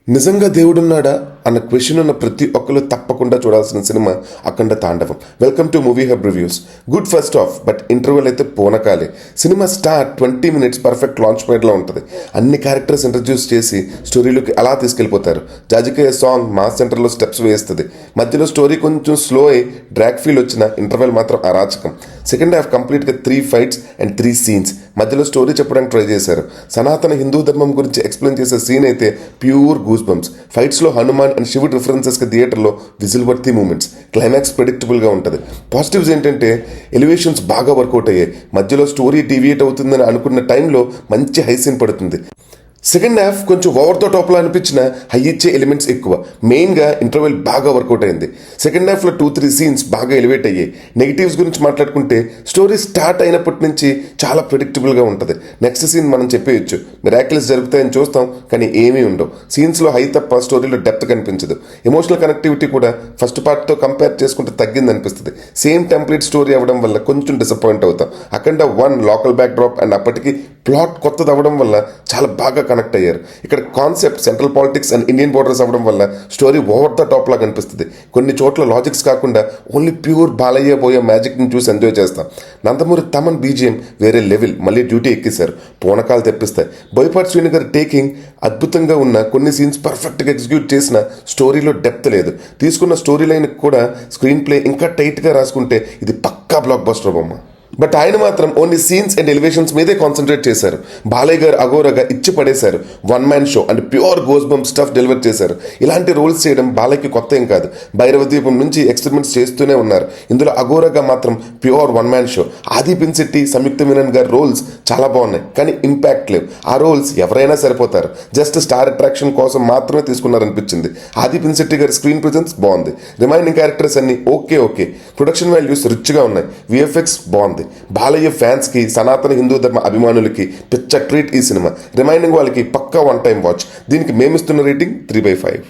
నిజంగా దేవుడున్నాడా అన్న క్వశ్చన్ ఉన్న ప్రతి ఒక్కరు తప్పకుండా చూడాల్సిన cinema Akhanda Thaandavam. Welcome to movie hub reviews. Good first off, but interval అయితే పోనకాలే. Cinema start 20 minutes perfect launch ప్యాడ్లో ఉంటుంది. అన్ని క్యారెక్టర్స్ ఇంట్రడ్యూస్ చేసి స్టోరీలోకి అలా తీసుకెళ్ళిపోతారు. జాజికయ్య సాంగ్ మాస్ సెంటర్లో స్టెప్స్ వేస్తుంది. మధ్యలో స్టోరీ కొంచెం స్లో అయి డ్రాక్ ఫీల్ వచ్చిన ఇంటర్వెల్ మాత్రం అరాచకం. సెకండ్ హాఫ్ కంప్లీట్గా 3 fights and 3 scenes. మధ్యలో స్టోరీ చెప్పడానికి ట్రై చేశారు. సనాతన హిందూ ధర్మం గురించి ఎక్స్ప్లెయిన్ చేసే సీన్ అయితే ప్యూర్ గూస్ బంప్స్. ఫైట్స్లో హనుమాన్ అండ్ శివుడు రిఫరెన్సెస్కి థియేటర్లో విజిల్ వర్తీ మూమెంట్స్. క్లైమాక్స్ ప్రెడిక్టబుల్గా ఉంటుంది. పాజిటివ్స్ ఏంటంటే ఎలివేషన్స్ బాగా వర్కౌట్ అయ్యాయి. మధ్యలో స్టోరీ డీవియేట్ అవుతుందని అనుకున్న టైంలో మంచి హై సీన్ పడుతుంది. సెకండ్ హాఫ్ కొంచెం ఓవర్ ద టాప్లో అనిపించిన హై ఇచ్చే ఎలిమెంట్స్ ఎక్కువ. మెయిన్గా ఇంటర్వెల్ బాగా వర్కౌట్ అయింది. సెకండ్ హాఫ్లో 2-3 scenes బాగా ఎలివేట్ అయ్యాయి. నెగిటివ్స్ గురించి మాట్లాడుకుంటే స్టోరీ స్టార్ట్ అయినప్పటి నుంచి చాలా ప్రెడిక్టబుల్గా ఉంటుంది. నెక్స్ట్ సీన్ మనం చెప్పేయచ్చు మిరాకిల్స్ జరుగుతాయని చూస్తాం, కానీ ఏమీ ఉండవు. సీన్స్లో హై తప్ప స్టోరీలో డెప్త్ కనిపించదు. ఎమోషనల్ కనెక్టివిటీ కూడా ఫస్ట్ పార్ట్తో కంపేర్ చేసుకుంటే తగ్గింది అనిపిస్తుంది. సేమ్ టెంప్లెట్ స్టోరీ అవ్వడం వల్ల కొంచెం డిసప్పాయింట్ అవుతాం. అఖండ 1 లోకల్ బ్యాక్ డ్రాప్ అండ్ అప్పటికి ప్లాట్ కొత్తది అవ్వడం వల్ల చాలా బాగా కనెక్ట్ అయ్యారు. ఇక్కడ concept central politics and Indian borders అవ్వడం వల్ల స్టోరీ ఓవర్ ద టాప్ లాగా అనిపిస్తుంది. కొన్ని చోట్ల లాజిక్స్ కాకుండా ఓన్లీ ప్యూర్ బాలయ్య పోయే మ్యాజిక్ని చూసి ఎంజాయ్ చేస్తాం. నందమూరి తమన్ బీజిఎం వేరే లెవెల్. మళ్ళీ డ్యూటీ ఎక్కిస్తారు, పూనకాలు తెప్పిస్తాయి. బోయపాటి శ్రీను గారి టేకింగ్ అద్భుతంగా ఉన్న కొన్ని సీన్స్ పర్ఫెక్ట్గా ఎగ్జిక్యూట్ చేసిన స్టోరీలో డెప్త్ లేదు. తీసుకున్న స్టోరీ లైన్ కూడా స్క్రీన్ ప్లే ఇంకా టైట్గా రాసుకుంటే ఇది పక్కా బ్లాక్ బస్టర్ బొమ్మ. బట్ ఆయన మాత్రం ఓన్లీ సీన్స్ అండ్ ఎలివేషన్స్ మీదే కాన్సన్ట్రేట్ చేశారు. బాలయ్య గారు అఘోరగా ఇచ్చి పడేశారు. 1 man show and pure goes bump stuff deliver చేశారు. ఇలాంటి రోల్స్ చేయడం బాలయ్యకి కొత్త ఏం కాదు. భైరవ దీపం నుంచి ఎక్స్పెరిమెంట్స్ చేస్తూనే ఉన్నారు. ఇందులో అఘోరగా మాత్రం ప్యూర్ 1 man షో. ఆది పిన్శెట్టి, సంయుక్త మీనన్ గారి రోల్స్ చాలా బాగున్నాయి, కానీ ఇంపాక్ట్ లేవు. ఆ రోల్స్ ఎవరైనా సరిపోతారు. జస్ట్ స్టార్ అట్రాక్షన్ కోసం మాత్రమే తీసుకున్నారనిపించింది. ఆది పిన్శెట్టి గారి స్క్రీన్ ప్రెజెన్స్ బాగుంది. రిమైనింగ్ క్యారెక్టర్స్ అన్ని ఓకే. ప్రొడక్షన్ వాల్యూస్ రిచ్గా ఉన్నాయి. విఎఫ్ఎక్స్ బాగుంది. బాలయ్య ఫ్యాన్స్ కి, సనాతన హిందూ ధర్మ అభిమానులకి పిచ్చ ట్రీట్ ఈ సినిమా. రిమైనింగ్ వాళ్ళకి పక్కా 1 time వాచ్. దీనికి మేమిస్తున్న రేటింగ్ 3/5.